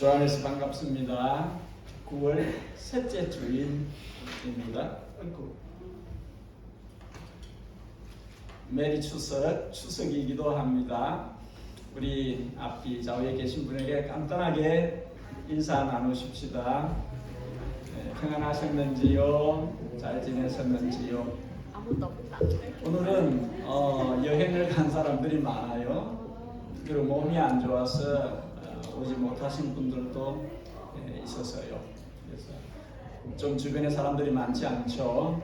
주 안에서 반갑습니다. 9월 셋째 주일입니다. 메리 추석이기도 합니다. 우리 앞뒤 좌우에 계신 분에게 간단하게 인사 나누십시다. 평안하셨는지요? 잘 지내셨는지요? 아무도 없다. 오늘은 여행을 간 사람들이 많아요. 그리고 몸이 안 좋아서 오지 못하신 분들도 있어서요. 그래서 좀 주변에 사람들이 많지 않죠.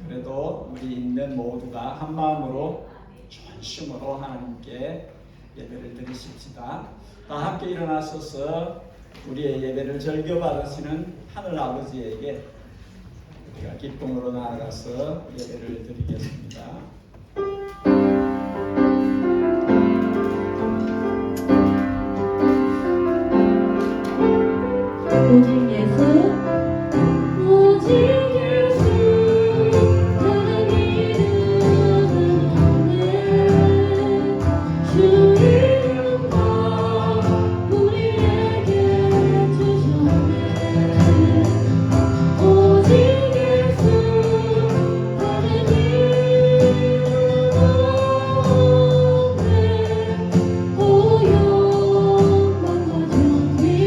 그래도 우리 있는 모두가 한 마음으로 전심으로 하나님께 예배를 드리십시다. 다 함께 일어나셔서 우리의 예배를 즐겨받으시는 하늘 아버지에게 우리가 기쁨으로 나아가서 예배를 드리겠습니다. 오직 예수, 오직 예수, 다른 이름은 없네. 주 이름만 우리에게 주셨네. 오직 예수, 다른 이름은 없네. 오 영광과 존귀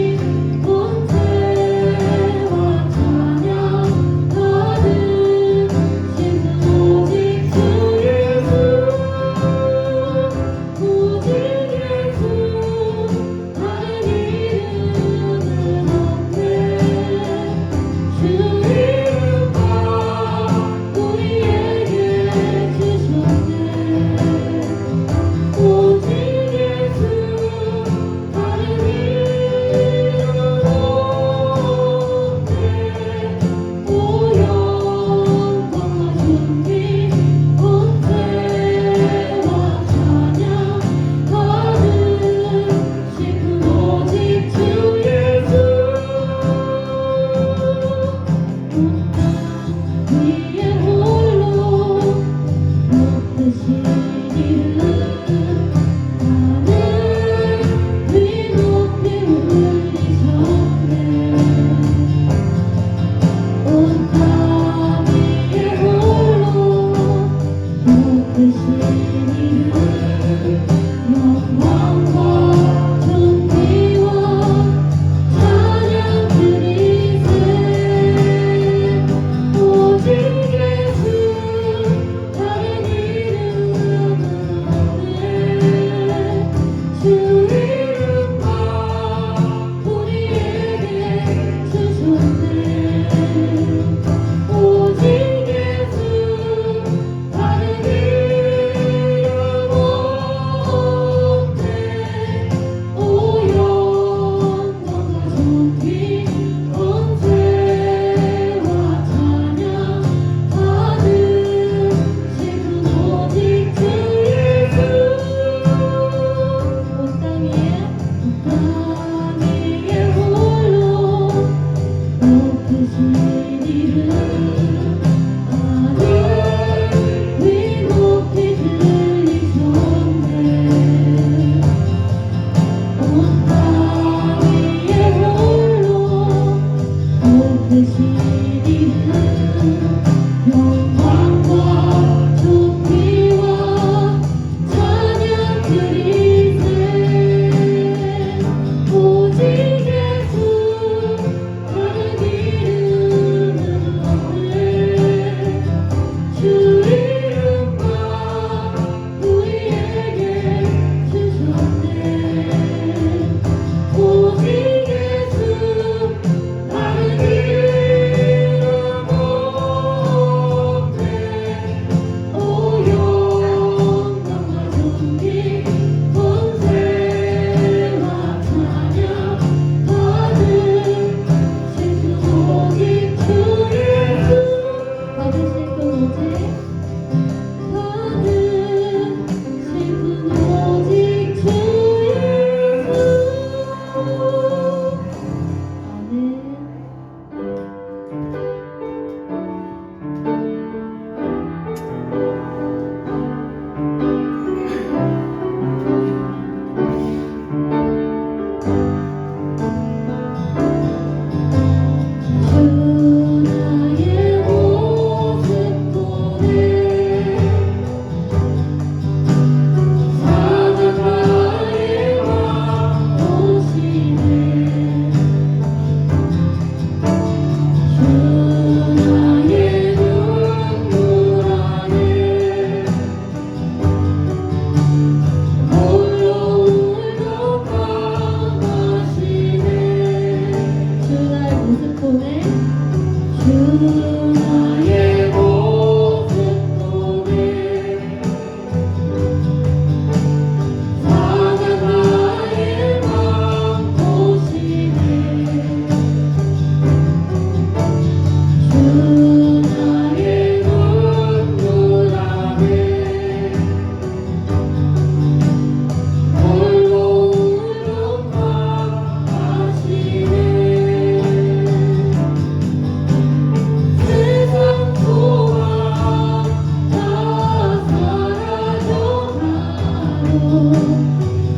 아멘.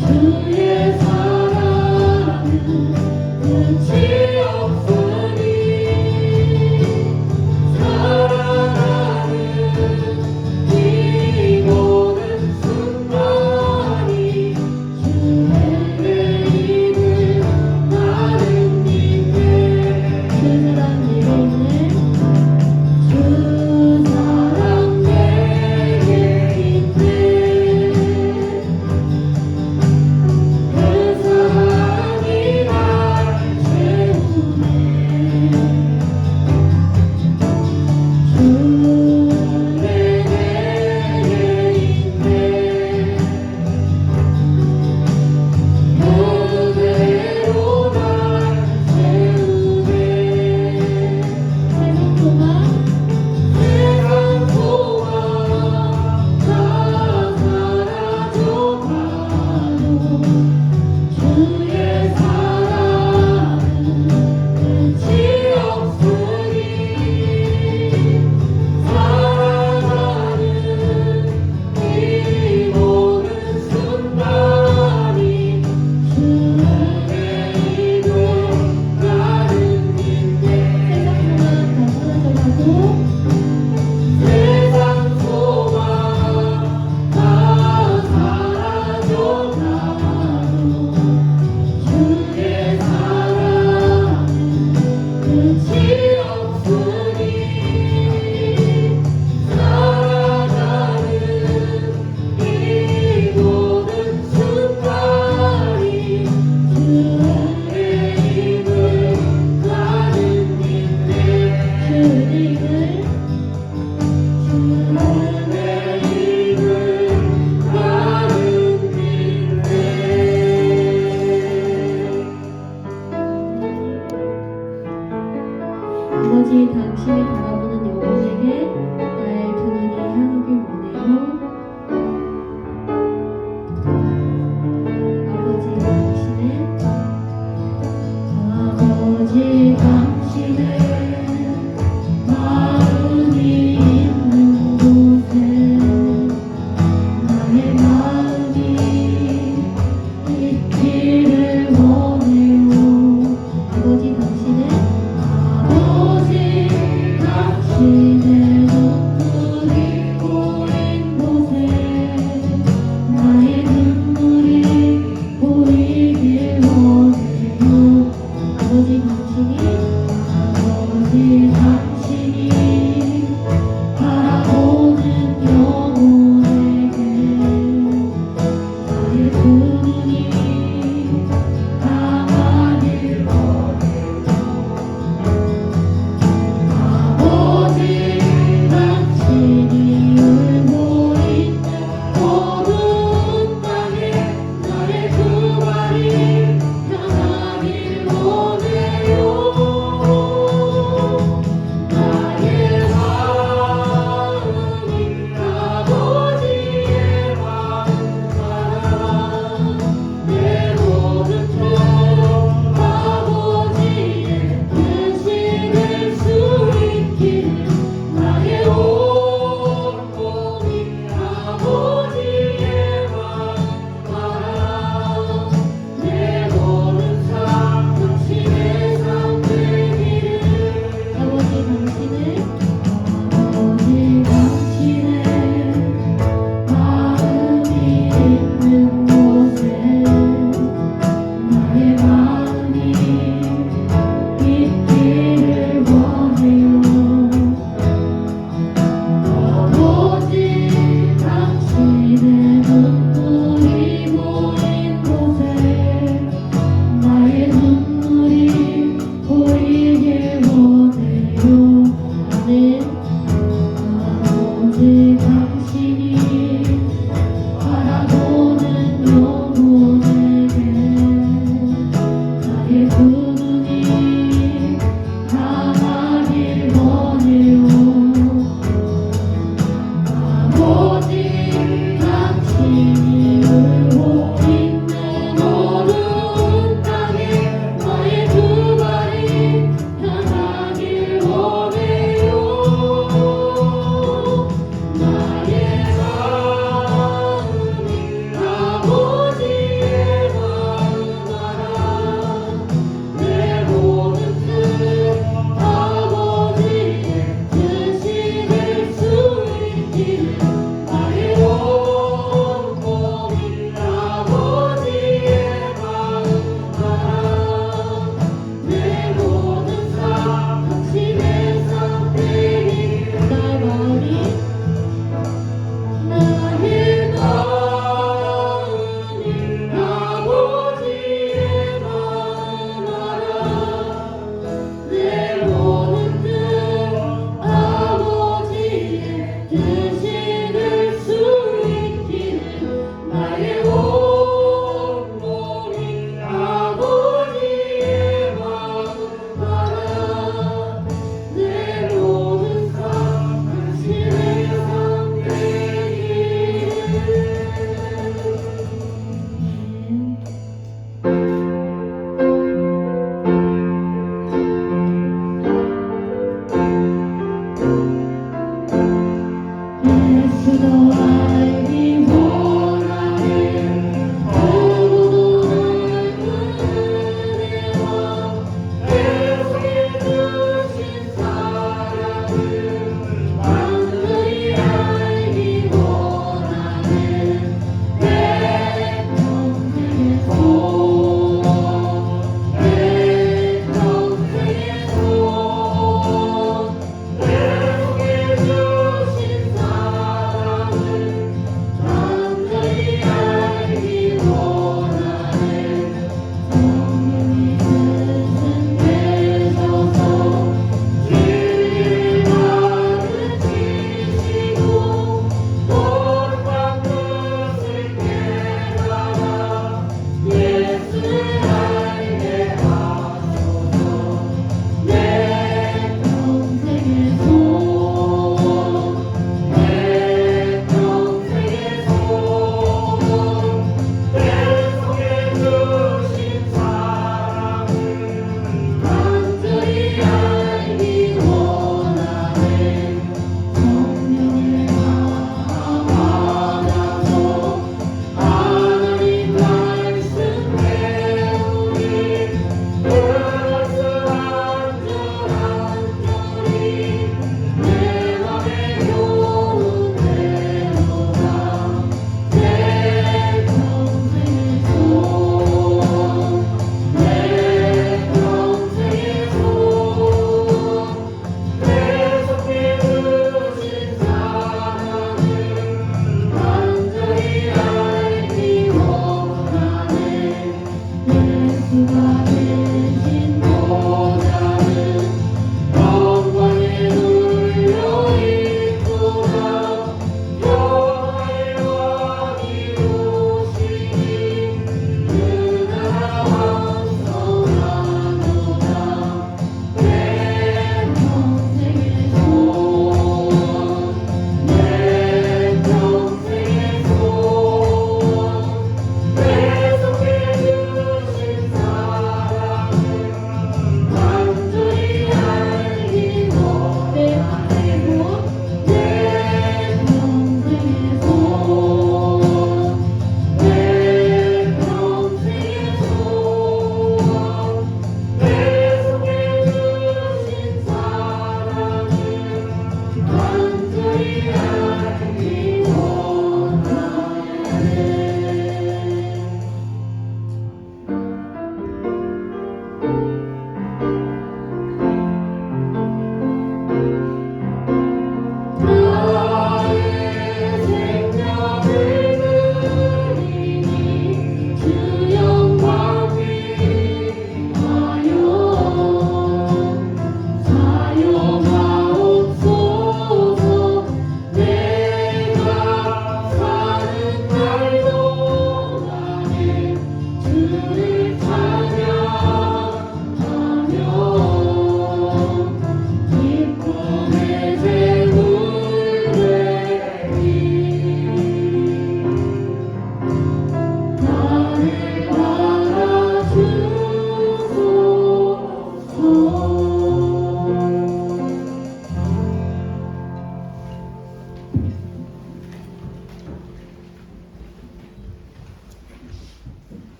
주의 사랑은 끝이 없으니 사랑하는 이 모든 순간이 주의 이름을 나는 믿네. 그 사랑 이루네. 주 사랑 내게 있네.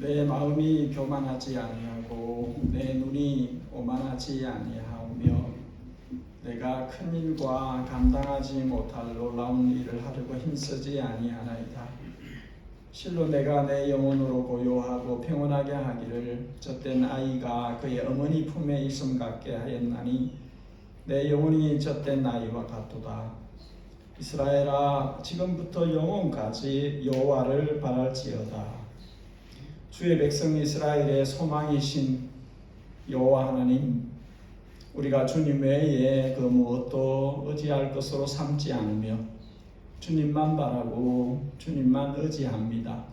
내 마음이 교만하지 아니하고 내 눈이 오만하지 아니하며 내가 큰 일과 감당하지 못할 놀라운 일을 하려고 힘쓰지 아니하나이다. 실로 내가 내 영혼으로 고요하고 평온하게 하기를 젖된 아이가 그의 어머니 품에 있음 같게 하였나니 내 영혼이 젖된 아이와 같도다. 이스라엘아, 지금부터 영원까지 여호와를 바랄지어다. 주의 백성 이스라엘의 소망이신 여호와 하나님, 우리가 주님 외에 그 무엇도 의지할 것으로 삼지 않으며 주님만 바라고 주님만 의지합니다.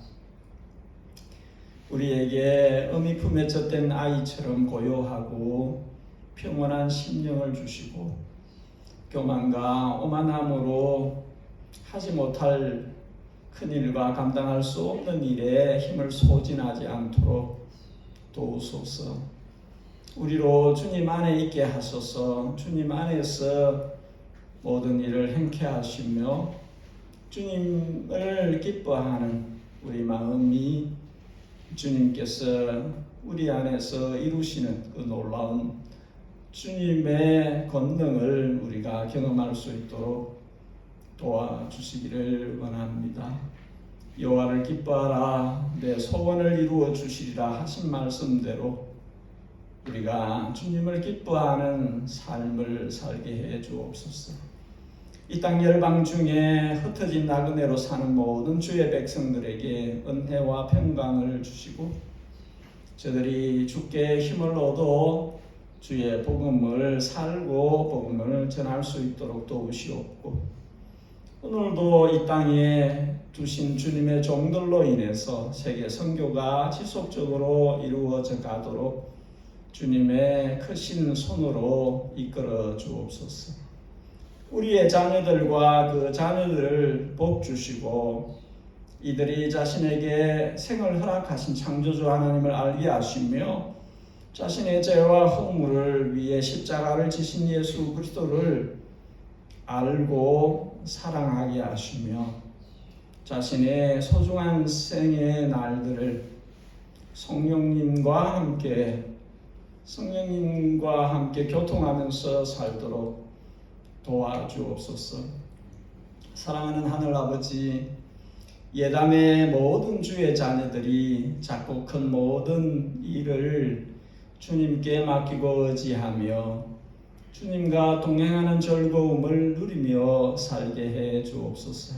우리에게 어미 품에 젖된 아이처럼 고요하고 평온한 심령을 주시고 교만과 오만함으로 하지 못할 큰 일과 감당할 수 없는 일에 힘을 소진하지 않도록 도우소서. 우리로 주님 안에 있게 하소서. 주님 안에서 모든 일을 행케 하시며 주님을 기뻐하는 우리 마음이 주님께서 우리 안에서 이루시는 그 놀라운 주님의 권능을 우리가 경험할 수 있도록 도와주시기를 원합니다. 여호와를 기뻐하라, 내 소원을 이루어 주시리라 하신 말씀대로 우리가 주님을 기뻐하는 삶을 살게 해 주옵소서. 이 땅 열방 중에 흩어진 나그네로 사는 모든 주의 백성들에게 은혜와 평강을 주시고 저들이 주께 힘을 얻어 주의 복음을 살고 복음을 전할 수 있도록 도우시옵고 오늘도 이 땅에 두신 주님의 종들로 인해서 세계 선교가 지속적으로 이루어져 가도록 주님의 크신 손으로 이끌어 주옵소서. 우리의 자녀들과 그 자녀들을 복 주시고 이들이 자신에게 생을 허락하신 창조주 하나님을 알게 하시며 자신의 죄와 허물을 위해 십자가를 지신 예수 그리스도를 알고 사랑하게 하시며 자신의 소중한 생의 날들을 성령님과 함께 교통하면서 살도록 도와주옵소서. 사랑하는 하늘아버지, 예담의 모든 주의 자녀들이 작고 큰 모든 일을 주님께 맡기고 의지하며 주님과 동행하는 즐거움을 누리며 살게 해 주옵소서.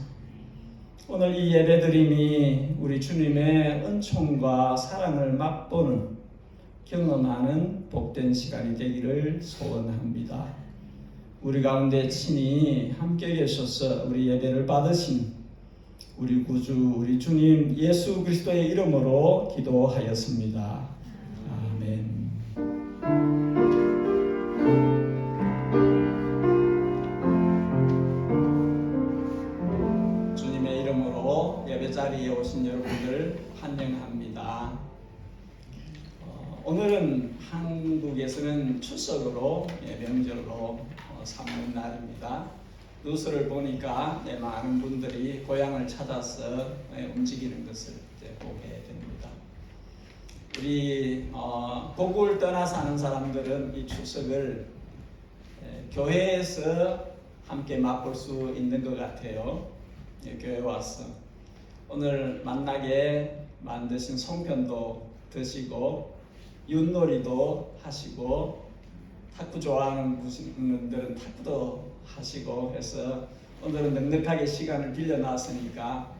오늘 이 예배드림이 우리 주님의 은총과 사랑을 맛보는 경험하는 복된 시간이 되기를 소원합니다. 우리 가운데 친히 함께 계셔서 우리 예배를 받으신 우리 구주 우리 주님 예수 그리스도의 이름으로 기도하였습니다. 아멘. 주님의 이름으로 예배 자리에 오신 여러분들 환영합니다. 오늘은 한국에서는 추석으로 명절로 삼는 날입니다. 뉴스를 보니까 많은 분들이 고향을 찾아서 움직이는 것을 보게 됩니다. 우리 고국을 떠나 사는 사람들은 이 추석을 교회에서 함께 맛볼 수 있는 것 같아요. 교회 와서 오늘 만나게 만드신 송편도 드시고 윷놀이도 하시고 탁구 좋아하는 분들은 탁구도 하시고 해서 오늘은 넉넉하게 시간을 빌려놨으니까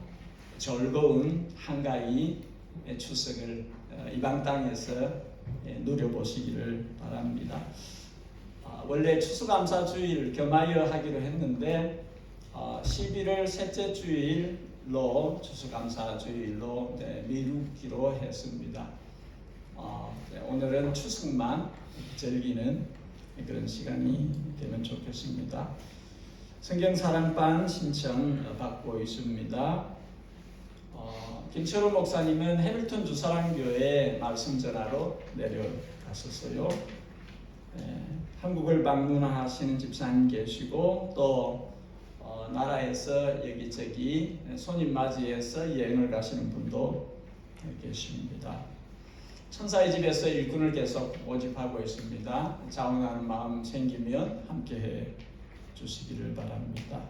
즐거운 한가위 추석을 이방 땅에서 누려보시기를 바랍니다. 원래 추수감사주일 겸하여 하기로 했는데 11월 셋째 주일로 추수감사주일로 미루기로 했습니다. 오늘은 추석만 즐기는 그런 시간이 되면 좋겠습니다. 성경 사랑반 신청 받고 있습니다. 김철호 목사님은 해밀턴 주사랑교회 말씀 전하러 내려갔었어요. 한국을 방문하시는 집사님 계시고 또 나라에서 여기저기 손님 맞이해서 여행을 가시는 분도 계십니다. 천사의 집에서 일꾼을 계속 모집하고 있습니다. 자원하는 마음 생기면 함께해 주시기를 바랍니다.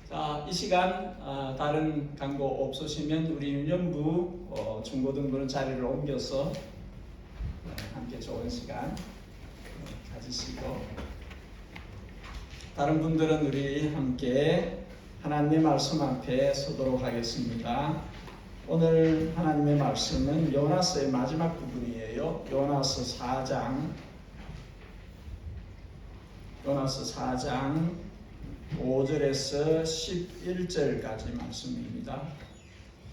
자, 이 시간 다른 강고 없으시면 우리 유년부 중고등부는 자리를 옮겨서 함께 좋은 시간 가지시고, 다른 분들은 우리 함께 하나님의 말씀 앞에 서도록 하겠습니다. 오늘 하나님의 말씀은 요나서의 마지막 부분이에요. 요나서 4장 5절에서 11절까지 말씀입니다.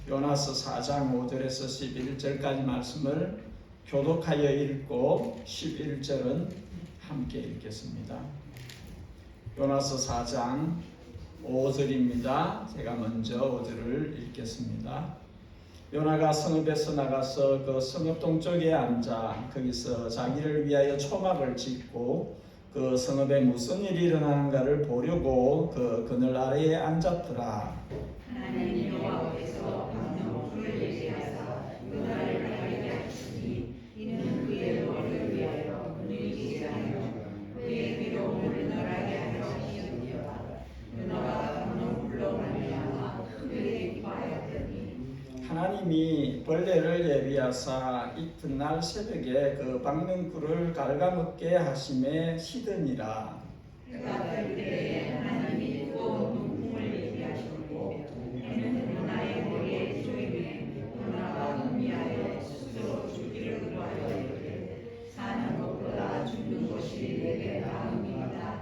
요나서 4장 5절에서 11절까지 말씀을 교독하여 읽고 11절은 함께 읽겠습니다. 요나서 4장 5절입니다. 제가 먼저 5절을 읽겠습니다. 요나가 성읍에서 나가서 그 성읍 동쪽에 앉아 거기서 자기를 위하여 초막을 짓고 그 성읍에 무슨 일이 일어나는가를 보려고 그 그늘 아래에 앉았더라. 하나님 여호와께서 방명을 예비하사 요나를 나가게 하시니 이는 그의 머리를 위하여 분이지 않으며 그의 괴로움을 널하게 하려 하시니라. 요나가 방명불로 말미암아 그에게 기뻐하였더니 하나님이 벌레를 예비하사 이튿날 새벽에 그 박능쿨을 갉아먹게 하심에 시드니라. 해가 뜰 때에 하나님이 뜨거운 눈풍을 예비하셨고 해는 요나의 머리에 쏘이매 요나가 음미하여 스스로 죽기를 구하여 이르되 사는 것보다 죽는 것이 내게 나음이다.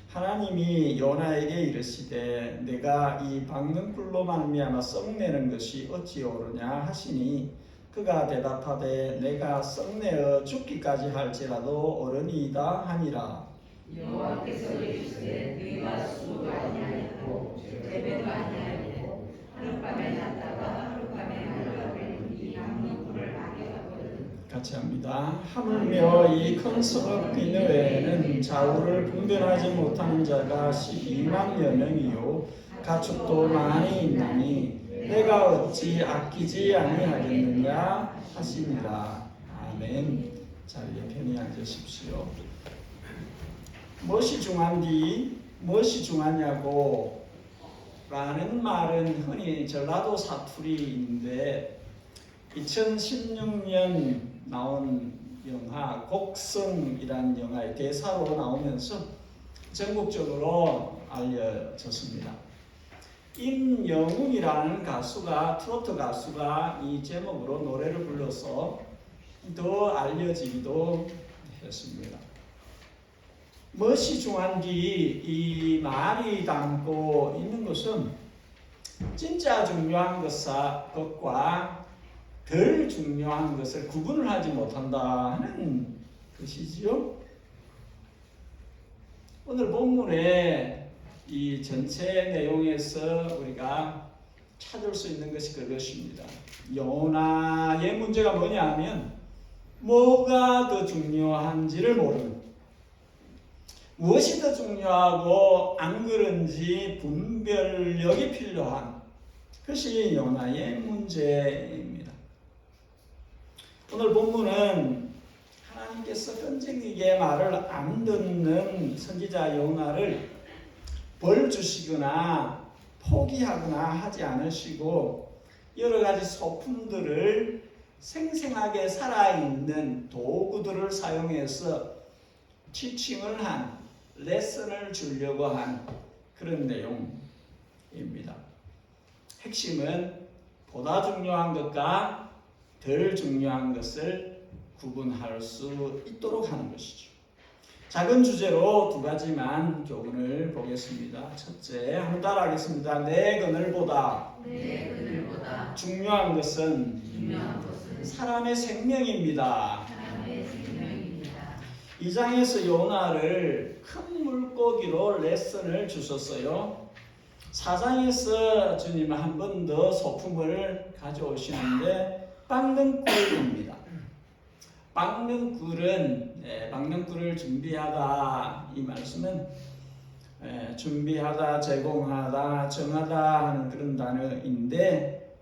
하나님이 요나에게 이르시되 내가 이 박능쿨로 말미암아 썩내는 것이 어찌 옳으냐 하시니 그가 대답하되 내가 썩내어 죽기까지 할지라도 옳으니이다 하니라. 여호와께서 이르시되 네가 수도 아니하였고 재배도 아니하였고 하룻밤에 났다가 하룻밤에 날아가는 이 박능쿨을 하게 하거든. 같이 합니다. 하물며 이 큰 성읍 니느웨에는 좌우를 분별하지 못하는 자가 12만여 명이요 가축도 많이 있나니 내가 어찌 아끼지 아니하겠느냐 하시니라. 아멘. 자리에 편히 앉으십시오. 무엇이 중한디? 무엇이 중하냐고 라는 말은 흔히 전라도 사투리인데 2016년 나온 영화 곡성이라는 영화의 대사로 나오면서 전국적으로 알려졌습니다. 임영웅이라는 가수가, 트로트 가수가 이 제목으로 노래를 불러서 더 알려지기도 했습니다. 무엇이 중한디? 이 말이 담고 있는 것은 진짜 중요한 것과 덜 중요한 것을 구분을 하지 못한다 하는 것이지요. 오늘 본문의 이 전체 내용에서 우리가 찾을 수 있는 것이 그것입니다. 요나의 문제가 뭐냐 하면 뭐가 더 중요한지를 모르는, 무엇이 더 중요하고 안 그런지 분별력이 필요한 그것이 요나의 문제입니다. 오늘 본문은 하나님께서 끈질기게 말을 안 듣는 선지자 요나를 벌 주시거나 포기하거나 하지 않으시고 여러 가지 소품들을 생생하게 살아있는 도구들을 사용해서 티칭을 한, 레슨을 주려고 한 그런 내용입니다. 핵심은 보다 중요한 것과 덜 중요한 것을 구분할 수 있도록 하는 것이죠. 작은 주제로 두 가지만 교훈을 보겠습니다. 첫째, 한번 따라하겠습니다. 내 그늘보다 중요한 것은 사람의 생명입니다. 2장에서 요나를 큰 물고기로 레슨을 주셨어요. 4장에서 주님은 한 번 더 소품을 가져오시는데 박능쿨입니다. 박능쿨을 준비하다, 이 말씀은 준비하다, 제공하다, 정하다 하는 그런 단어인데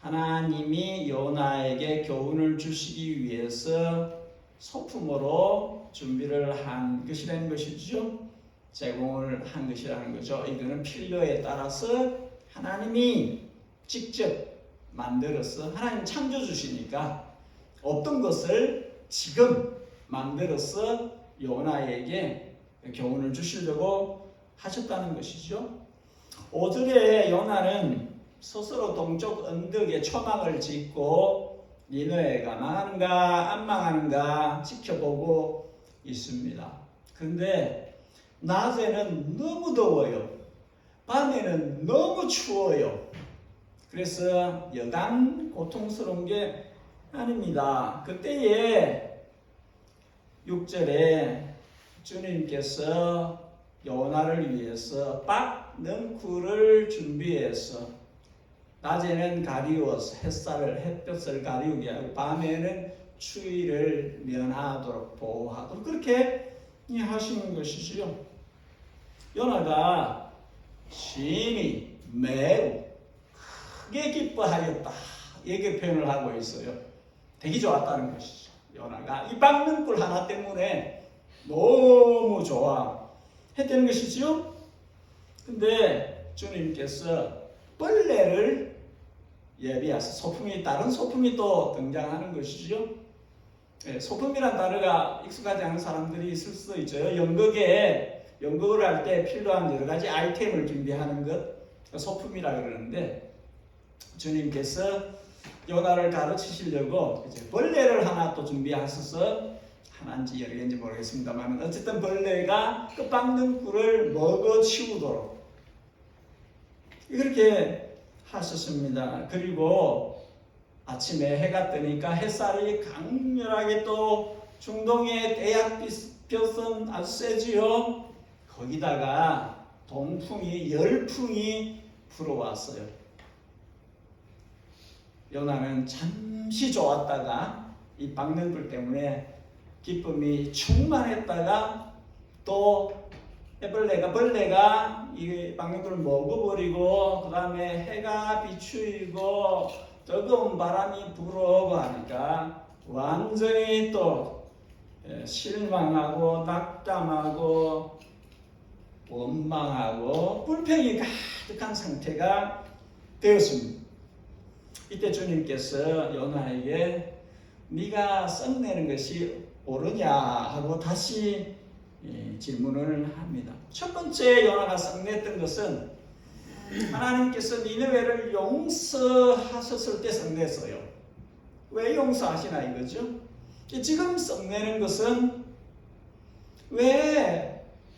하나님이 요나에게 교훈을 주시기 위해서 소품으로 준비를 한 것이라는 것이죠. 제공을 한 것이라는 거죠. 이거는 필요에 따라서 하나님이 직접 만들어서 하나님 창조주시니까 없던 것을 지금 만들어서 요나에게 교훈을 주시려고 하셨다는 것이죠. 5절에 요나는 스스로 동쪽 언덕에 초막을 짓고 니느웨가 망하는가 안 망하는가 지켜보고 있습니다. 그런데 낮에는 너무 더워요. 밤에는 너무 추워요. 그래서 여간 고통스러운 게 아닙니다. 그때에 6절에 주님께서 요나를 위해서 빡는 굴을 준비해서 낮에는 가리워서 햇볕을 가리우게 하고 밤에는 추위를 면하도록 보호하도록 그렇게 하시는 것이지요. 요나가 심히 매우 크게 기뻐하였다 이렇게 표현을 하고 있어요. 되게 좋았다는 것이죠. 요나가 이 빡는 꿀 하나 때문에 너무 좋아했다는 것이죠. 근데 주님께서 벌레를 예비하셔서 다른 소품이 또 등장하는 것이죠. 소품이란 단어가 익숙하지 않은 사람들이 있을 수 있죠. 연극을 할 때 필요한 여러 가지 아이템을 준비하는 것, 소품이라 그러는데 주님께서 요나를 가르치시려고 이제 벌레를 하나 또 준비하셔서 하나인지 여러 개인지 모르겠습니다만 어쨌든 벌레가 끝박는 꿀을 먹어 치우도록 그렇게 하셨습니다. 그리고 아침에 해가 뜨니까 햇살이 강렬하게 또 중동의 대약빛은 아주 세지요. 거기다가 열풍이 불어왔어요. 요나는 잠시 좋았다가 이 박는 불 때문에 기쁨이 충만했다가 또 벌레가 이 박는 불을 먹어버리고 그 다음에 해가 비추이고 뜨거운 바람이 불어오고 하니까 완전히 또 실망하고 낙담하고 원망하고 불평이 가득한 상태가 되었습니다. 이때 주님께서 요나에게 네가 썩내는 것이 옳으냐 하고 다시 질문을 합니다. 첫 번째 요나가 썩냈던 것은 하나님께서 니느웨를 용서하셨을 때 썩냈어요. 왜 용서하시나 이거죠? 지금 썩내는 것은 왜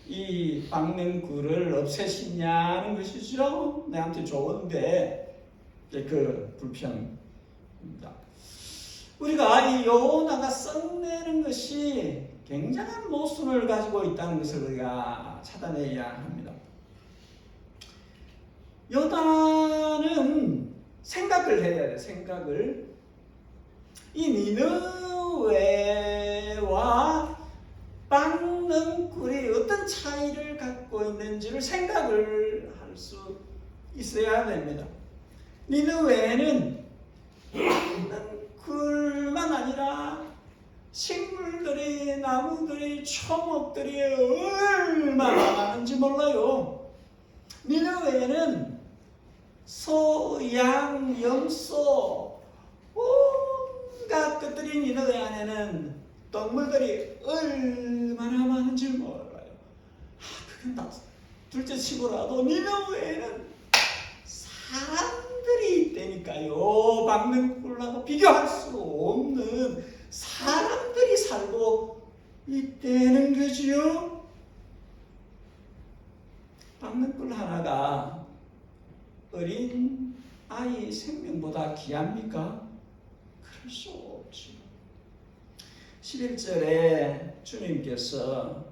이 박는 굴을 없애시냐는 것이죠. 내한테 좋은데 그 불평입니다. 우리가 이 요나가 썩내는 것이 굉장한 모순을 가지고 있다는 것을 우리가 찾아내야 합니다. 요나는 생각을 해야 돼요. 생각을. 이 니느웨와 박는 꿀이 어떤 차이를 갖고 있는지를 생각을 할 수 있어야 됩니다. 니느웨는 박는 꿀만 아니라 식물들이, 나무들이, 초목들이 얼마나 많은지 몰라요. 니느웨는 소, 양, 염소 온갖 것들이 니느웨 안에는 동물들이 얼마나 많은지 몰라요. 그건 다 둘째 치고라도 니느웨에는 사람들이 있다니까요. 박는 꿀하고 비교할 수 없는 사람들이 살고 있다는 거지요. 박는 꿀 하나가 어린 아이 생명보다 귀합니까? 그럴 수 없죠. 11절에 주님께서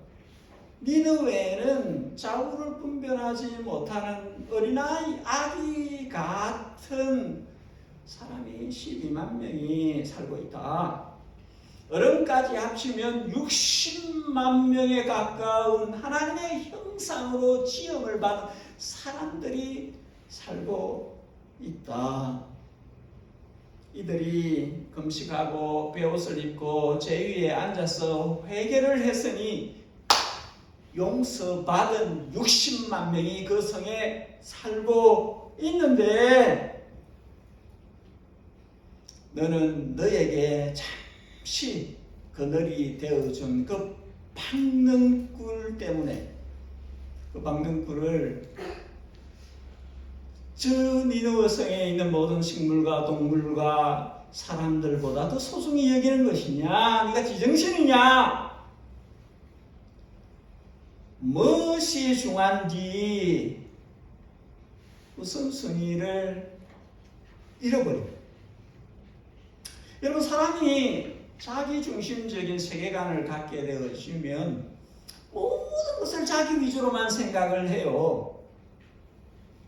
니느웨에는 좌우를 분별하지 못하는 어린아이, 아기 같은 사람이 12만 명이 살고 있다. 어른까지 합치면 60만 명에 가까운 하나님의 형상으로 지음을 받은 사람들이 살고 있다. 이들이 금식하고 베옷을 입고 제 위에 앉아서 회개를 했으니 용서받은 60만 명이 그 성에 살고 있는데 너는 너에게 잠시 그늘이 되어준 그 박는 꿀 때문에 그 박는 꿀을 저 니느웨 성에 있는 모든 식물과 동물과 사람들보다 더 소중히 여기는 것이냐? 네가 지정신이냐? 무엇이 중요한지 우선순위를 잃어버립니다. 여러분, 사람이 자기중심적인 세계관을 갖게 되어지면 모든 것을 자기 위주로만 생각을 해요.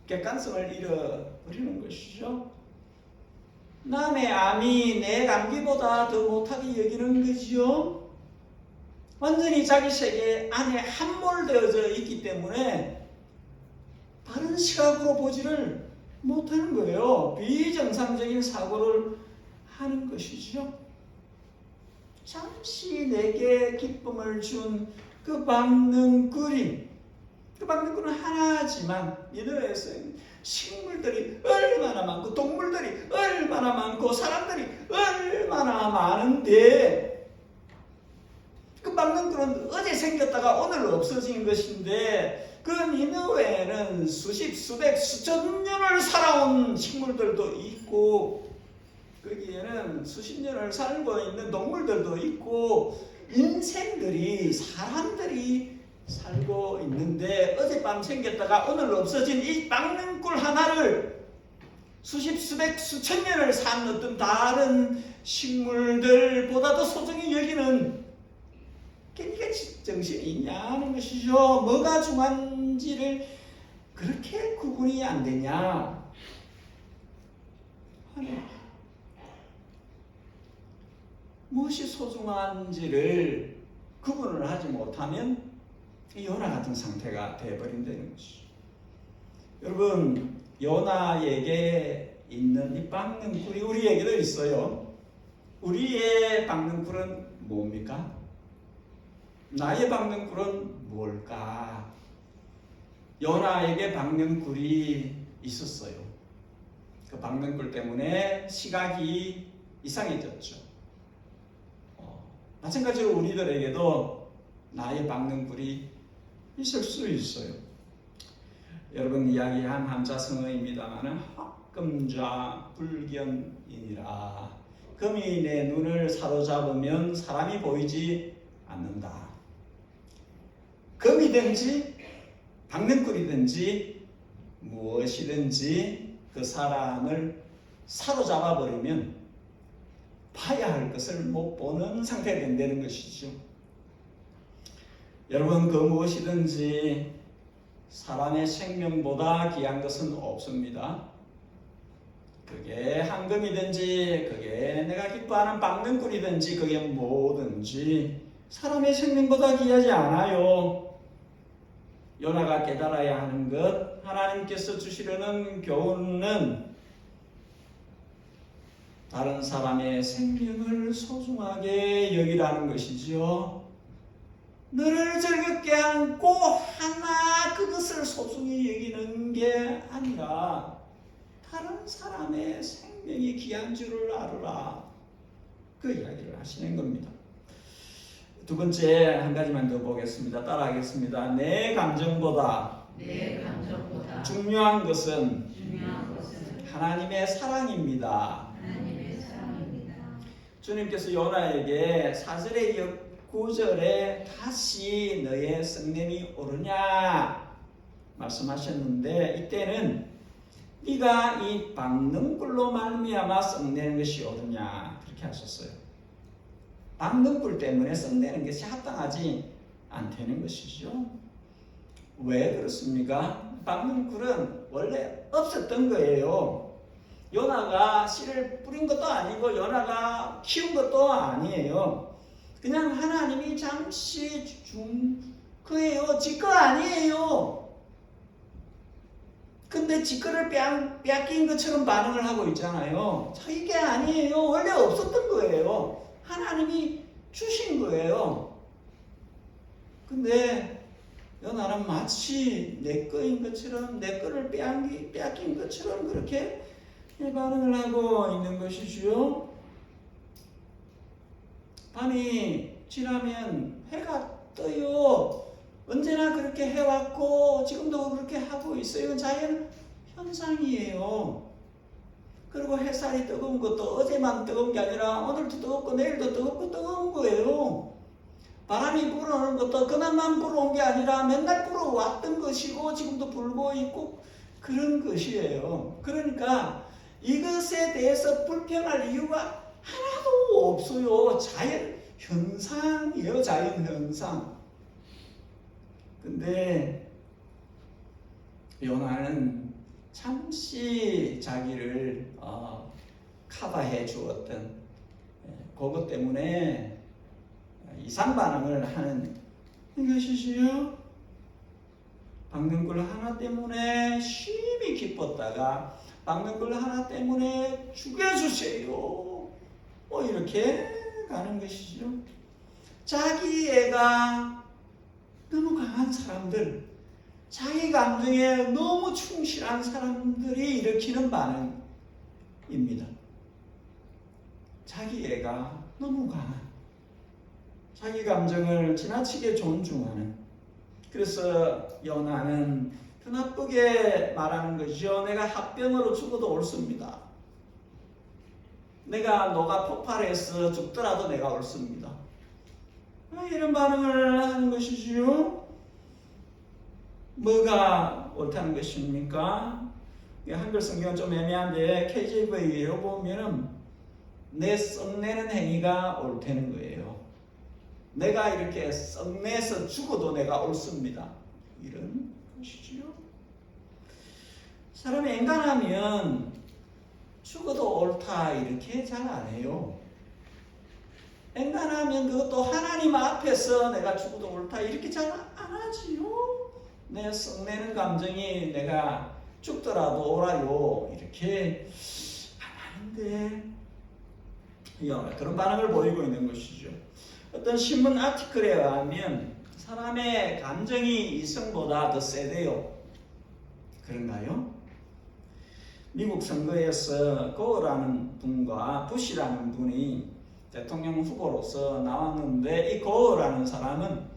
객관성을 잃어버리는 것이죠. 남의 암이 내 감기보다 더 못하게 여기는 거지요. 완전히 자기 세계 안에 함몰되어져 있기 때문에 다른 시각으로 보지를 못하는 거예요. 비정상적인 사고를 하는 것이죠. 잠시 내게 기쁨을 준 그 박는 꿀이, 그 박는 꿀은 하나지만 니느웨에서 식물들이 얼마나 많고 동물들이 얼마나 많고 사람들이 얼마나 많은데 그 박는 꿀은 어제 생겼다가 오늘 없어진 것인데 그 니느웨에는 수십, 수백, 수천 년을 살아온 식물들도 있고 거기에는 수십 년을 살고 있는 동물들도 있고 인생들이, 사람들이 살고 있는데 어젯밤 생겼다가 오늘 없어진 이 박는 꿀 하나를 수십, 수백, 수천 년을 산 어떤 다른 식물들보다도 소중히 여기는 네가 정신이 있냐는 것이죠. 뭐가 중요한지를 그렇게 구분이 안 되냐 하는, 무엇이 소중한지를 구분을 하지 못하면 요나 같은 상태가 되어버린다는 것이죠. 여러분, 요나에게 있는 이 박는 꿀이 우리에게도 있어요. 우리의 박는 꿀은 뭡니까? 나의 박는 꿀은 뭘까? 요나에게 박는 꿀이 있었어요. 그 박는 꿀 때문에 시각이 이상해졌죠. 마찬가지로 우리들에게도 나의 박는 꿀이 있을 수 있어요. 여러분, 이야기한 한자성어입니다마는 합금좌 불견이니라. 금이 내 눈을 사로잡으면 사람이 보이지 않는다. 금이든지 박는 꿀이든지 무엇이든지 그 사람을 사로잡아 버리면 봐야 할 것을 못 보는 상태가 된다는 것이죠. 여러분, 그 무엇이든지 사람의 생명보다 귀한 것은 없습니다. 그게 황금이든지 그게 내가 기뻐하는 박는 꿀이든지 그게 뭐든지 사람의 생명보다 귀하지 않아요. 요나가 깨달아야 하는 것, 하나님께서 주시려는 교훈은 다른 사람의 생명을 소중하게 여기라는 것이죠. 너를 즐겁게 안고 하나 그것을 소중히 여기는 게 아니라 다른 사람의 생명이 귀한 줄을 알아라. 그 이야기를 하시는 겁니다. 두 번째 한 가지만 더 보겠습니다. 따라하겠습니다. 내 감정보다 중요한 것은 하나님의 사랑입니다. 주님께서 요나에게 4절에 9절에 다시 너의 성냄이 오르냐 말씀하셨는데, 이때는 네가 이 박는 꿀로 말미암아 썩내는 것이 오르냐 그렇게 하셨어요. 박는 꿀 때문에 썩내는 것이 합당하지 않다는 것이죠. 왜 그렇습니까? 박는 꿀은 원래 없었던 거예요. 요나가 씨를 뿌린 것도 아니고 요나가 키운 것도 아니에요. 그냥 하나님이 잠시 준 거예요. 지 거 아니에요. 근데 지 거를 빼앗긴 것처럼 반응을 하고 있잖아요. 이게 아니에요. 원래 없었던 거예요. 하나님이 주신 거예요. 근데 요나는 마치 내 거인 것처럼, 내 거를 빼앗긴 것처럼 그렇게 반응을 하고 있는 것이지요. 밤이 지나면 해가 떠요. 언제나 그렇게 해왔고 지금도 그렇게 하고 있어요. 이건 자연 현상이에요. 그리고 햇살이 뜨거운 것도 어제만 뜨거운 게 아니라 오늘도 뜨겁고 내일도 뜨겁고 뜨거운 거예요. 바람이 불어오는 것도 그날만 불어온 게 아니라 맨날 불어왔던 것이고 지금도 불고 있고 그런 것이에요. 그러니까 이것에 대해서 불평할 이유가 하나도 없어요. 자연 현상이에요. 자연 현상. 근데 요나는 잠시 자기를 커버해 주었던 그것 때문에 이상 반응을 하는 것이지요. 방명굴 하나 때문에 심히 기뻤다가 방명굴 하나 때문에 죽여주세요. 이렇게 가는 것이죠. 자기 애가 너무 강한 사람들, 자기 감정에 너무 충실한 사람들이 일으키는 반응입니다. 자기 애가 너무 강한, 자기 감정을 지나치게 존중하는. 그래서 요나는 그 나쁘게 말하는 것이죠. 내가 합병으로 죽어도 옳습니다. 내가 너가 폭발해서 죽더라도 내가 옳습니다. 이런 반응을 하는 것이지요. 뭐가 옳다는 것입니까? 한글 성경은 좀 애매한데 KJV로 보면은 내 썩내는 행위가 옳다는 거예요. 내가 이렇게 썩내서 죽어도 내가 옳습니다. 이런 것이지요. 사람이 인간하면 죽어도 옳다 이렇게 잘 안 해요. 인간하면 그것도 하나님 앞에서 내가 죽어도 옳다 이렇게 잘 안 하지요. 내 썩내는 감정이 내가 죽더라도 옳아요 이렇게 안 하는데 그런 반응을 보이고 있는 것이죠. 어떤 신문 아티클에 의하면 사람의 감정이 이성보다 더 세대요. 그런가요? 미국 선거에서 고어라는 분과 부시라는 분이 대통령 후보로서 나왔는데 이 고어라는 사람은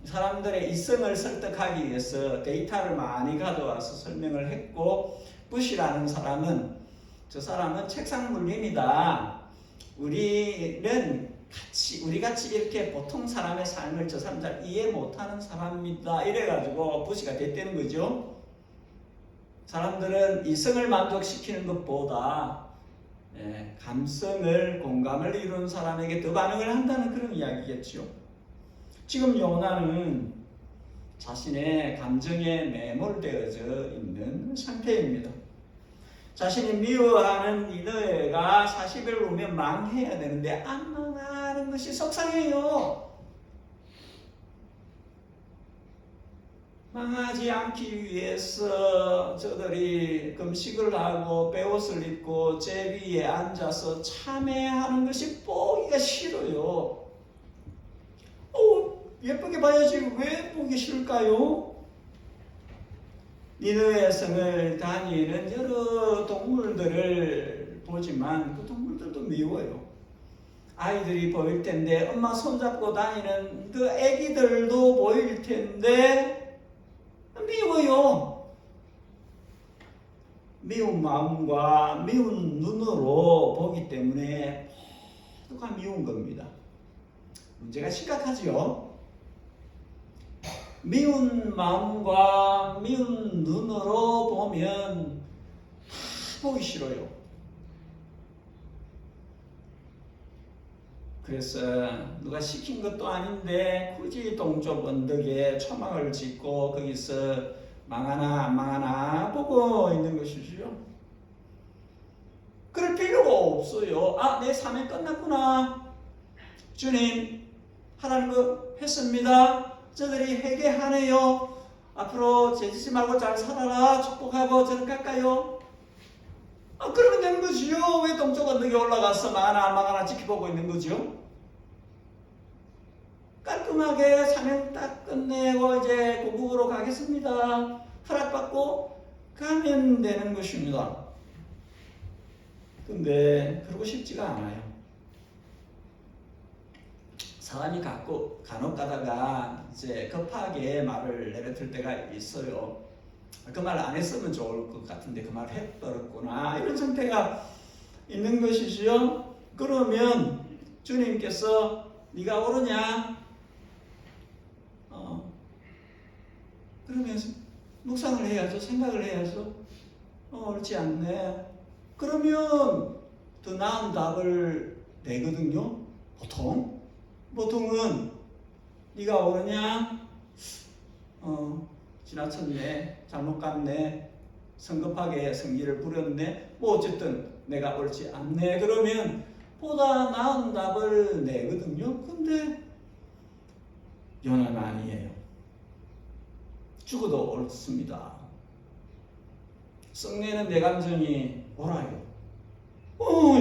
사람들의 이성을 설득하기 위해서 데이터를 많이 가져와서 설명을 했고, 부시라는 사람은 저 사람은 책상 물림이다. 우리 같이 이렇게 보통 사람의 삶을 저 사람 잘 이해 못하는 사람이다. 이래가지고 부시가 됐다는 거죠. 사람들은 이성을 만족시키는 것보다 감성을, 공감을 이루는 사람에게 더 반응을 한다는 그런 이야기겠죠. 지금 요나는 자신의 감정에 매몰되어져 있는 상태입니다. 자신이 미워하는 니느웨가 40일 후면 망해야 되는데 안 망하는 것이 속상해요. 망하지 않기 위해서 저들이 금식을 하고 베옷을 입고 제비에 앉아서 참회하는 것이 보기가 싫어요. 예쁘게 봐야지 왜 보기 싫을까요? 니느웨 성을 다니는 여러 동물들을 보지만 그 동물들도 미워요. 아이들이 보일 텐데 엄마 손잡고 다니는 그 애기들도 보일 텐데 미워요. 미운 마음과 미운 눈으로 보기 때문에 모두가 미운 겁니다. 문제가 심각하지요. 미운 마음과 미운 눈으로 보면 다 보기 싫어요. 그래서 누가 시킨 것도 아닌데 굳이 동쪽 언덕에 초막을 짓고 거기서 망하나 안 망하나 보고 있는 것이죠. 그럴 필요가 없어요. 내 삶이 끝났구나. 주님 하라는 거 했습니다. 저들이 회개하네요. 앞으로 죄짓지 말고 잘 살아라 축복하고 저는 갈까요? 그러면 되는 거지요. 왜 동쪽 언덕에 올라가서 망하나 안 망하나 지켜보고 있는 거죠? 깔끔하게 사명 딱 끝내고 이제 고국으로 가겠습니다. 허락받고 가면 되는 것입니다. 근데 그러고 싶지가 않아요. 사람이 간혹 가다가 이제 급하게 말을 내뱉을 때가 있어요. 그 말 안 했으면 좋을 것 같은데 그 말 해버렸구나, 이런 상태가 있는 것이지요. 그러면 주님께서 네가 옳으냐? 그러면서 묵상을 해야죠. 생각을 해야죠. 옳지 않네. 그러면 더 나은 답을 내거든요. 보통은 네가 옳으냐? 지나쳤네, 잘못 갔네, 성급하게 성기를 부렸네, 뭐 어쨌든 내가 옳지 않네. 그러면 보다 나은 답을 내거든요. 근데 요나는 아니에요. 죽어도 옳습니다. 썩내는 내 감정이 옳아요.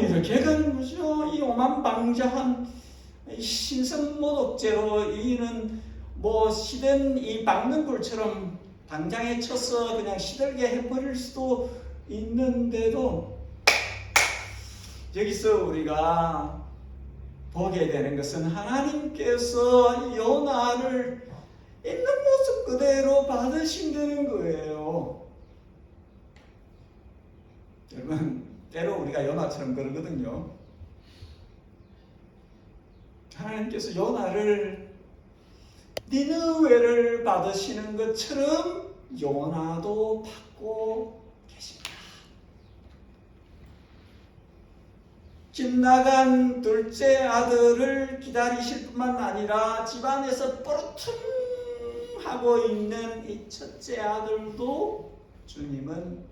이렇게 가는 거죠. 이 오만방자한 신성모독죄로 이는 뭐 시든 이 박능굴처럼 당장에 쳐서 그냥 시들게 해버릴 수도 있는데도, 여기서 우리가 보게 되는 것은 하나님께서 이 요나를 있는 모습 그대로 받으신다는 거예요. 여러분, 때로 우리가 요나처럼 그러거든요. 하나님께서 요나를 니느웨를 받으시는 것처럼 요나도 받고 계십니다. 집 나간 둘째 아들을 기다리실 뿐만 아니라 집안에서 뻐루퉁하고 있는 이 첫째 아들도 주님은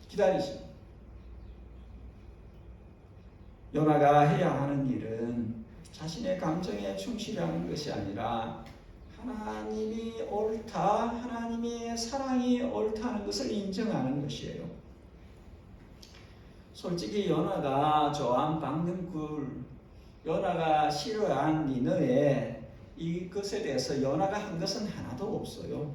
기다리십니다. 요나가 해야 하는 일은 자신의 감정에 충실하는 것이 아니라 하나님이 옳다, 하나님의 사랑이 옳다는 것을 인정하는 것이에요. 솔직히 요나가 좋아한 박능굴, 요나가 싫어한 니느웨, 이것에 대해서 요나가 한 것은 하나도 없어요.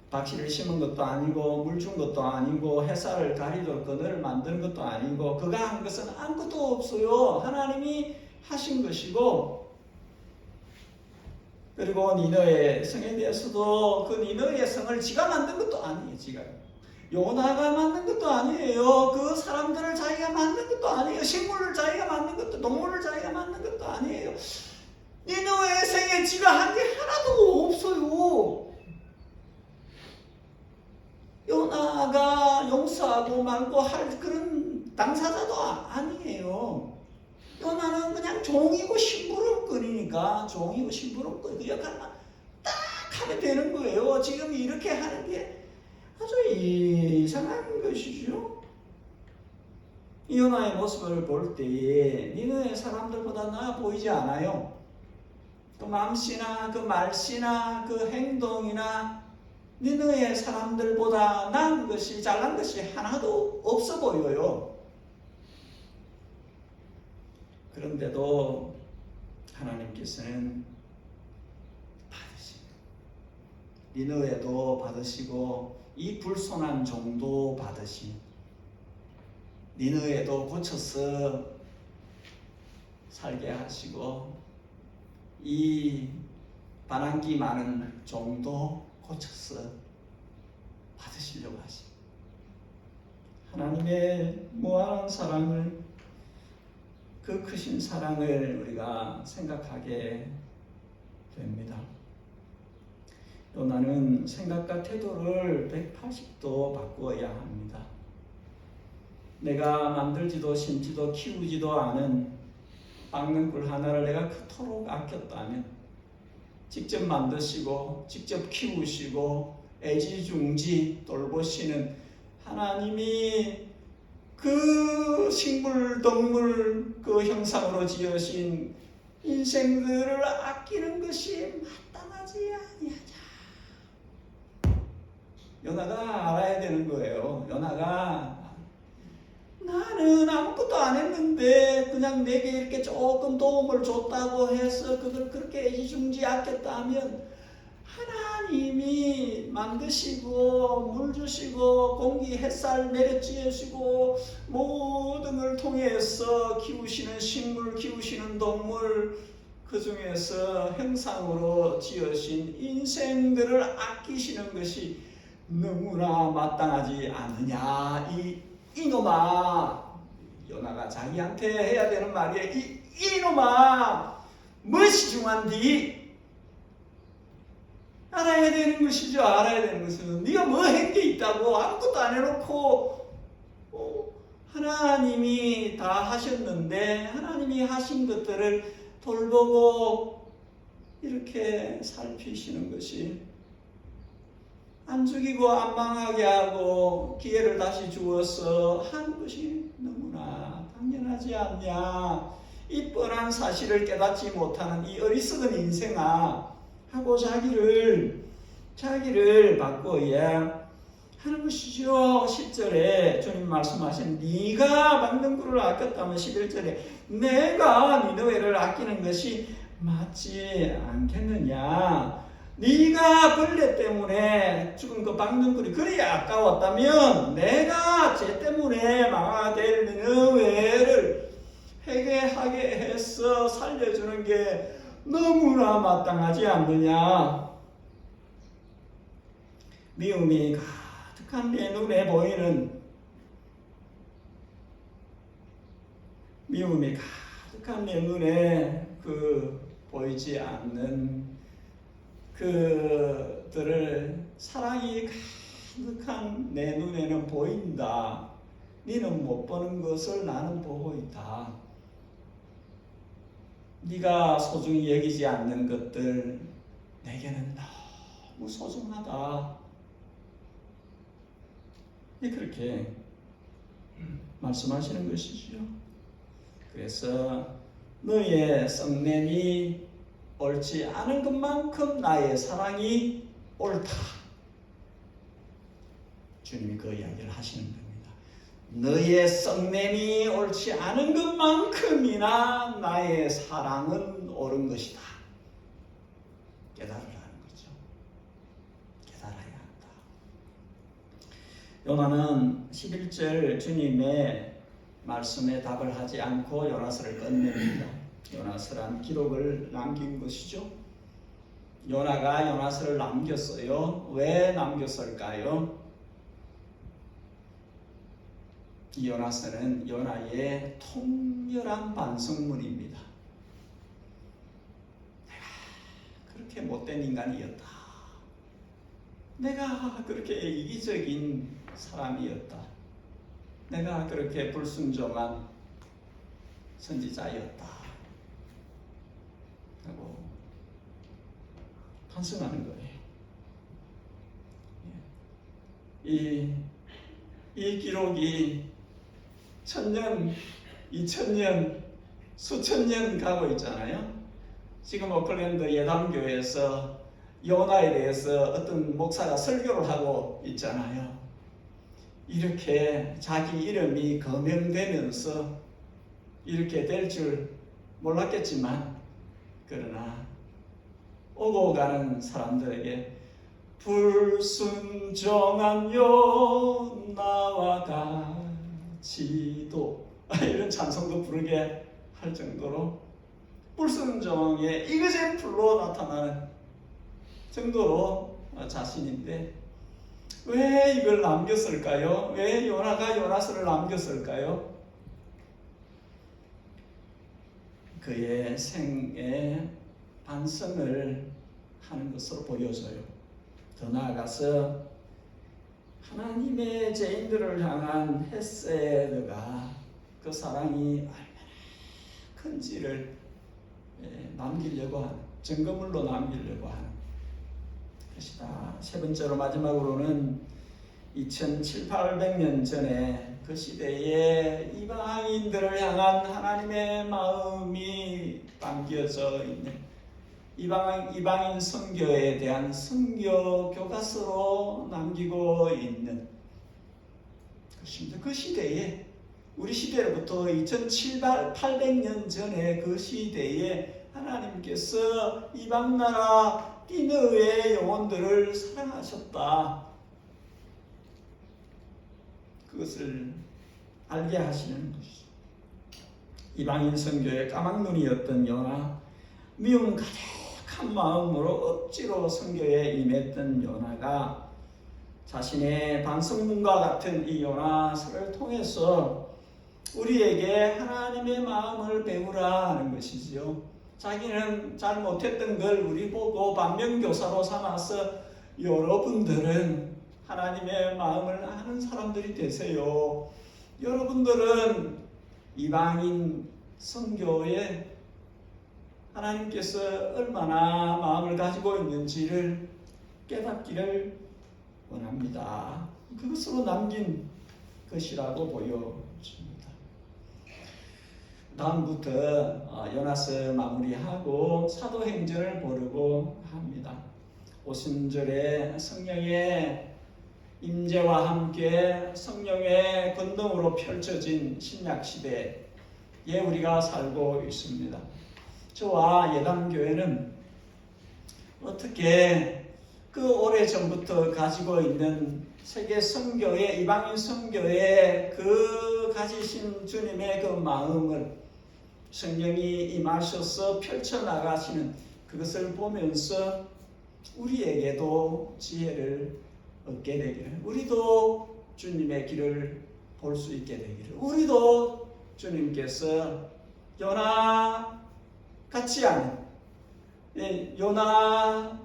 박씨를 심은 것도 아니고 물 준 것도 아니고 햇살을 가리돌 그늘을 만드는 것도 아니고 그가 한 것은 아무것도 없어요. 하나님이 하신 것이고, 그리고 니느웨 성에 대해서도 그 니느웨 성을 지가 만든 것도 아니에요. 요나가 만든 것도 아니에요. 그 사람들을 자기가 만든 것도 아니에요. 식물을 자기가 만든 것도, 동물을 자기가 만든 것도 아니에요. 니느웨 성에 지가 한 게 하나도 없어요. 요나가 용서하고 말고 할 그런 당사자도 아니에요. 요나는 그냥 종이고 심부름꾼이니까 종이고 심부름꾼 그 역할만 딱 하면 되는 거예요. 지금 이렇게 하는 게 아주 이상한 것이죠. 이 요나의 모습을 볼 때에 니느웨 사람들보다 나아 보이지 않아요. 그 맘씨나 그 말씨나 그 행동이나 니느웨 사람들보다 나은 것이, 잘난 것이 하나도 없어 보여요. 그런데도 하나님께서는 받으시고, 니느웨도 받으시고 이 불손한 종도 받으신, 니느웨도 고쳐서 살게 하시고 이 반항기 많은 종도 고쳐서 받으시려고 하시. 하나님의 무한한 사랑을, 그 크신 사랑을 우리가 생각하게 됩니다. 요나는 생각과 태도를 180도 바꾸어야 합니다. 내가 만들지도 심지도 키우지도 않은 박능굴 하나를 내가 그토록 아꼈다면, 직접 만드시고 직접 키우시고 애지중지 돌보시는 하나님이 그 식물, 동물 그 형상으로 지으신 인생들을 아끼는 것이 마땅하지 아니하자. 요나가 알아야 되는 거예요. 요나가 나는 아무것도 안 했는데 그냥 내게 이렇게 조금 도움을 줬다고 해서 그걸 그렇게 애지중지하겠다 하면 하나님이 만드시고 물 주시고 공기 햇살 내려주시고 모든 걸 통해서 키우시는 식물 키우시는 동물 그 중에서 형상으로 지으신 인생들을 아끼시는 것이 너무나 마땅하지 않느냐. 이놈아, 요나가 자기한테 해야 되는 말이에요. 이놈아, 무엇이 중요한디? 알아야 되는 것이죠. 알아야 되는 것은 네가 뭐 한 게 있다고 아무것도 안 해놓고 하나님이 다 하셨는데 하나님이 하신 것들을 돌보고 이렇게 살피시는 것이 안 죽이고 안 망하게 하고 기회를 다시 주어서 하는 것이 너무나 당연하지 않냐. 이 뻔한 사실을 깨닫지 못하는 이 어리석은 인생아 하고 자기를 바꿔야 하는 것이죠. 10절에 주님 말씀하신 네가 막는 굴을 아꼈다면 11절에 내가 니느웨를 아끼는 것이 맞지 않겠느냐. 네가 벌레 때문에 죽은 그 박는굴이 그리 아까웠다면 내가 쟤 때문에 망하게 될 니느웨를 회개하게 해서 살려주는 게 너무나 마땅하지 않느냐. 미움이 가득한 내 눈에 보이는 미움이 가득한 내 눈에 보이지 않는 그들을 사랑이 가득한 내 눈에는 보인다. 너는 못 보는 것을 나는 보고 있다. 네가 소중히 여기지 않는 것들 내게는 너무 소중하다. 그렇게 말씀하시는 것이죠. 그래서 너의 썩냄이 옳지 않은 것만큼 나의 사랑이 옳다. 주님이 그 이야기를 하시는 겁니다. 너의 썩냄이 옳지 않은 것만큼이나 나의 사랑은 옳은 것이다. 깨달으라는 거죠. 깨달아야 한다. 요나는 11절 주님의 말씀에 답을 하지 않고 요나서를 끝냅니다. 요나서란 기록을 남긴 것이죠. 요나가 요나서를 남겼어요. 왜 남겼을까요? 이 요나서는 요나의 통렬한 반성문입니다. 내가 그렇게 못된 인간이었다. 내가 그렇게 이기적인 사람이었다. 내가 그렇게 불순종한 선지자였다. 하고 반성하는 거예요. 이 기록이 1000년, 2000년, 수천 년 가고 있잖아요. 지금 오클랜드 예담교회에서 요나에 대해서 어떤 목사가 설교를 하고 있잖아요. 이렇게 자기 이름이 거명되면서 이렇게 될 줄 몰랐겠지만 그러나 오고 가는 사람들에게 불순종한 요나와 같이도 이런 찬송도 부르게 할 정도로 불순종의 이그젠플로 나타나는 정도로 자신인데 왜 이걸 남겼을까요? 왜 요나가 요나서를 남겼을까요? 그의 생애 반성을 하는 것으로 보여져요. 더 나아가서 하나님의 죄인들을 향한 헤세드가 그 사랑이 얼마나 큰지를 남기려고 하는, 증거물로 남기려고 하는 것이다. 세 번째로 마지막으로는 2700~800년 전에 그 시대에 이방인들을 향한 하나님의 마음이 담겨져 있는 이방인 선교에 대한 선교 교과서로 남기고 있는 것입니다. 그 시대에, 우리 시대로부터 2700년 전에 그 시대에 하나님께서 이방 나라 니느웨의 영혼들을 사랑하셨다. 그것을 알게 하시는 것이죠. 이방인 선교의 까막눈이었던 요나, 미움 가득한 마음으로 억지로 선교에 임했던 요나가 자신의 반성문과 같은 이 요나서를 통해서 우리에게 하나님의 마음을 배우라 하는 것이지요. 자기는 잘 못했던 걸 우리 보고 반면교사로 삼아서 여러분들은 하나님의 마음을 아는 사람들이 되세요. 여러분들은 이방인 선교에 하나님께서 얼마나 마음을 가지고 있는지를 깨닫기를 원합니다. 그것으로 남긴 것이라고 보여집니다. 다음부터 요나서 마무리하고 사도행전을 보려고 합니다. 오순절에 성령의 임재와 함께 성령의 권능으로 펼쳐진 신약시대에 우리가 살고 있습니다. 저와 예담교회는 어떻게 그 오래전부터 가지고 있는 세계 선교의, 이방인 선교의 그 가지신 주님의 그 마음을 성령이 임하셔서 펼쳐나가시는 그것을 보면서 우리에게도 지혜를 얻게 되기를, 우리도 주님의 길을 볼 수 있게 되기를, 우리도 주님께서 요나 같지 않은, 요나의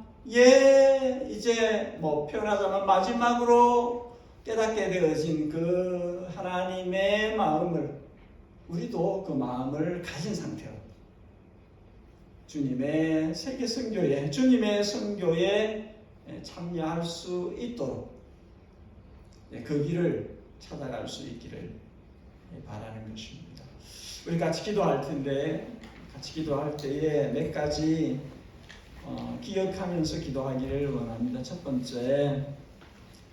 이제 표현하자면 마지막으로 깨닫게 되어진 그 하나님의 마음을, 우리도 그 마음을 가진 상태로 주님의 세계 선교에, 주님의 선교에 참여할 수 있도록 그 길을 찾아갈 수 있기를 바라는 것입니다. 우리 같이 기도할 텐데, 같이 기도할 때에 몇 가지 기억하면서 기도하기를 원합니다. 첫 번째,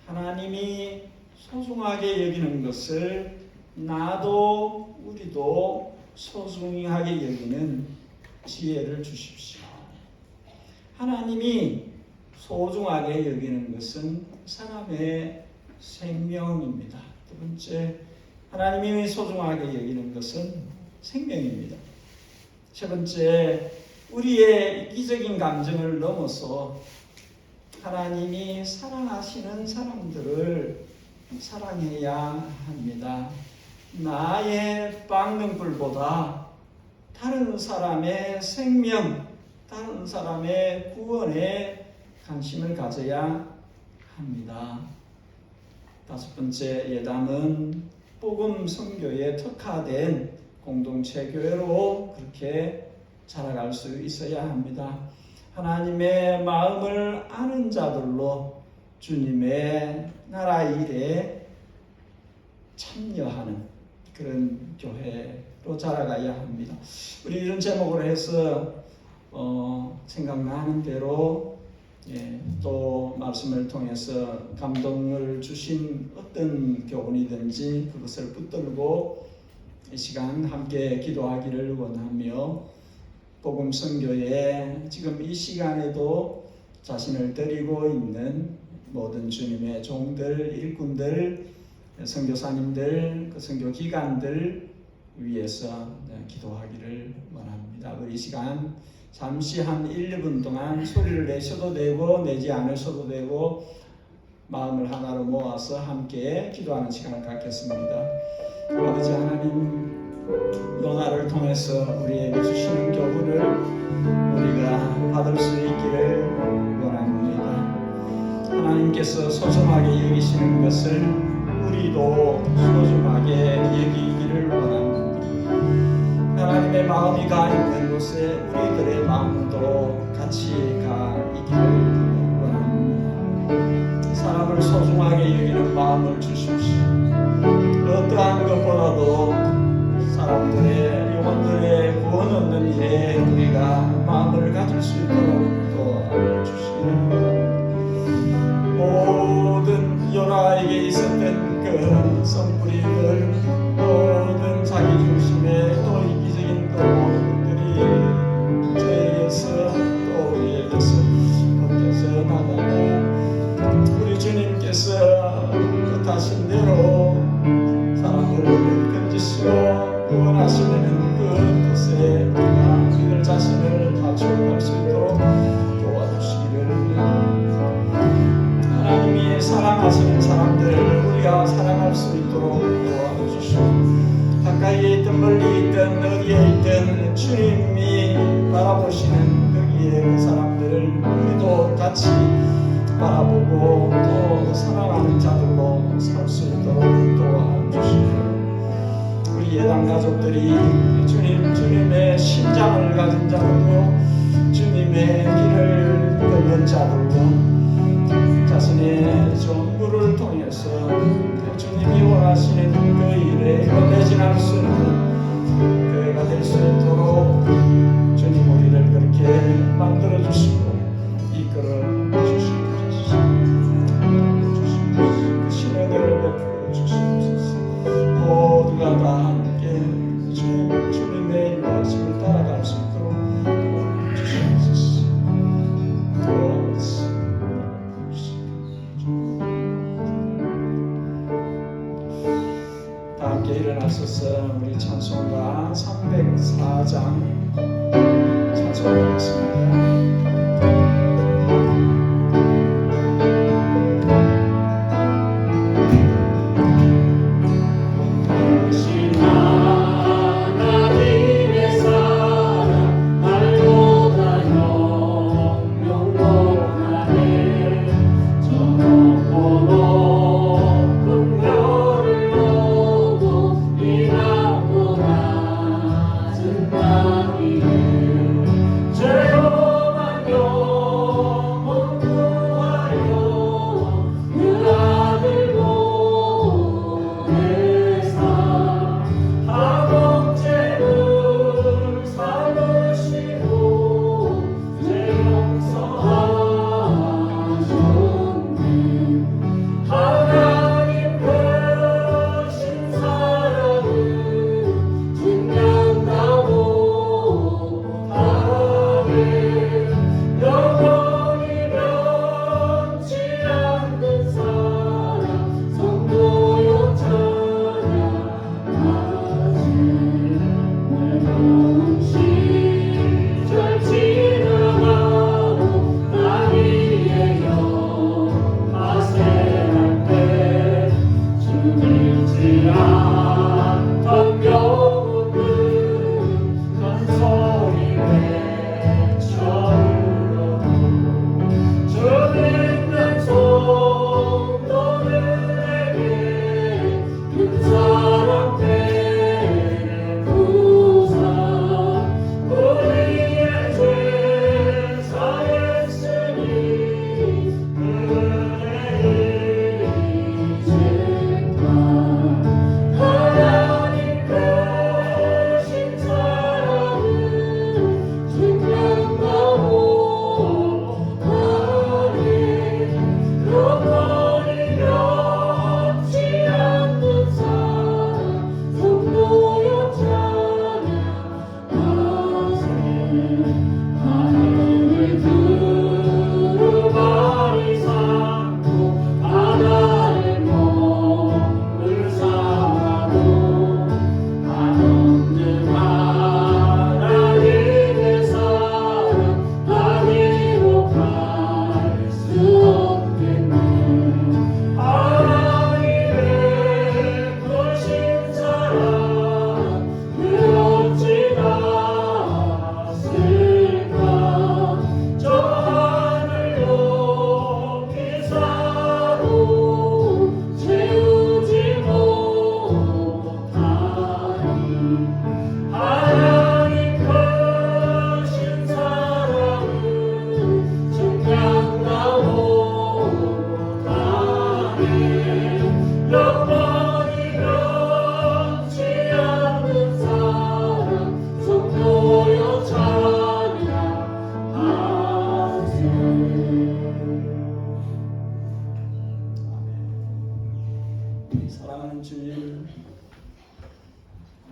하나님이 소중하게 여기는 것을 나도 우리도 소중하게 여기는 지혜를 주십시오. 하나님이 소중하게 여기는 것은 사람의 생명입니다. 두 번째, 하나님이 소중하게 여기는 것은 생명입니다. 세 번째, 우리의 이기적인 감정을 넘어서 하나님이 사랑하시는 사람들을 사랑해야 합니다. 나의 빵등불보다 다른 사람의 생명, 다른 사람의 구원에 관심을 가져야 합니다. 다섯 번째 예담은 복음 선교에 특화된 공동체 교회로 그렇게 자라갈 수 있어야 합니다. 하나님의 마음을 아는 자들로 주님의 나라 일에 참여하는 그런 교회로 자라가야 합니다. 우리 이런 제목으로 해서 생각나는 대로 또 말씀을 통해서 감동을 주신 어떤 교훈이든지 그것을 붙들고 이 시간 함께 기도하기를 원하며, 복음 선교에 지금 이 시간에도 자신을 드리고 있는 모든 주님의 종들, 일꾼들, 선교사님들, 그 선교 기관들 위해서 기도하기를 원합니다. 우리 이 시간 잠시 한 1, 2분 동안 소리를 내셔도 되고 내지 않으셔도 되고 마음을 하나로 모아서 함께 기도하는 시간을 갖겠습니다. 아버지 하나님, 요나를 통해서 우리에게 주시는 교훈을 우리가 받을 수 있기를 원합니다. 하나님께서 소중하게 여기시는 것을 우리도 소중하게 여기기를 원합니다. 하나님의 마음이 가 있는 곳에 우리들의 마음도 같이 가 있기를 원합니다. 사람을 소중하게 여기는 마음을 주십시오. 어떠한 것보다도 사람들의 영혼들의 구원 얻는 일에 우리가 마음을 가질 수 있도록 도와주시기를 바랍니다. 모든 요나에게 있었던 그 썸뿌리들, 모든 자기 중심의 또 이기적인 또 모든 것들이 저에게서 또 우리에게서 벗겨져 나가고, 우리 주님께서 뜻하신 대로 사람들을 건지시고 구원하시는 그 뜻에 우리가 우리들 자신을 맞춰갈 수 있도록 도와주시기를, 하나님이 사랑하시는 사람들을 우리가 사랑할 수 있도록 도와주시고, 가까이에 있든 멀리 있든 어디에 있든 주님이 바라보시는 거기에 그 사람들을 우리도 같이 바라보고 또 사랑하는 자들로 살 수 있도록 도와주시고, 우리 예당 가족들이 주님의 심장을 가진 자들로, 주님의 길을 걷는 자들로, 자신의 전부를 통해서 주님이 원하시는 그 일에 매진할 수 있는 교회가 될 수 있도록 주님 우리를 그렇게 만들어 주시고 이끌어 주시옵소서. 그 신뢰를 베풀어 주시옵소서. 모두가 다 함께 주님의 말씀을 따라갈 수 있도록 도와주시옵소서. 다 함께 일어나셔서 우리 찬송가 304장 찬송하겠습니다. 조용한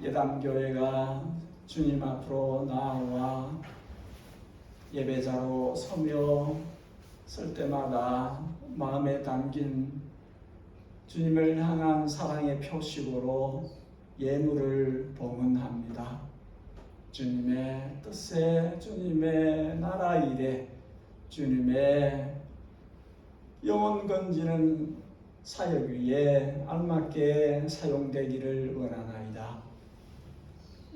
예담교회가 주님 앞으로 나와 예배자로 서며 설 때마다 마음에 담긴 주님을 향한 사랑의 표식으로 예물을 봉헌합니다. 주님의 뜻에, 주님의 나라 일에, 주님의 영혼 건지는 사역 위에 알맞게 사용되기를 원하나이다.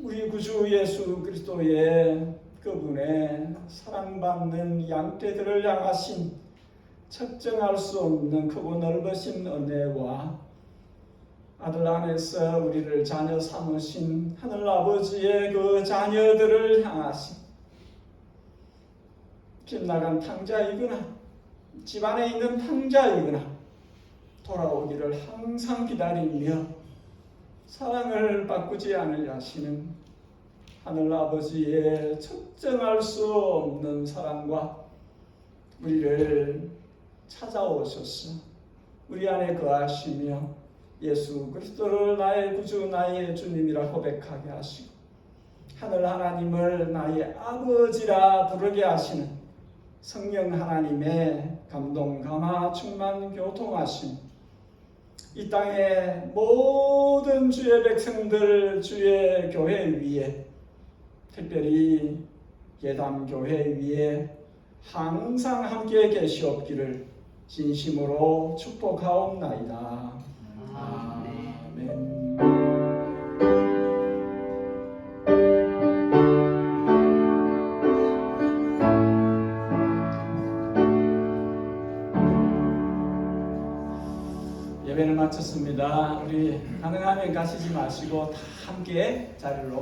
우리 구주 예수 그리스도의 그분의 사랑받는 양떼들을 향하신 측정할 수 없는 크고 넓으신 은혜와 아들 안에서 우리를 자녀 삼으신 하늘아버지의 그 자녀들을 향하신 빗나간 탕자이거나 집안에 있는 탕자이거나 돌아오기를 항상 기다리며 사랑을 바꾸지 않으려 하시는 하늘아버지의 측정할 수 없는 사랑과 우리를 찾아오셔서 우리 안에 거하시며 예수 그리스도를 나의 구주 나의 주님이라 고백하게 하시고 하늘 하나님을 나의 아버지라 부르게 하시는 성령 하나님의 감동 감화 충만 교통하심 이 땅의 모든 주의 백성들 주의 교회 위에 특별히 예담교회 위에 항상 함께 계시옵기를 진심으로 축복하옵나이다. 아멘. 예배를 마쳤습니다. 우리 가능하면 가시지 마시고 다 함께 자리로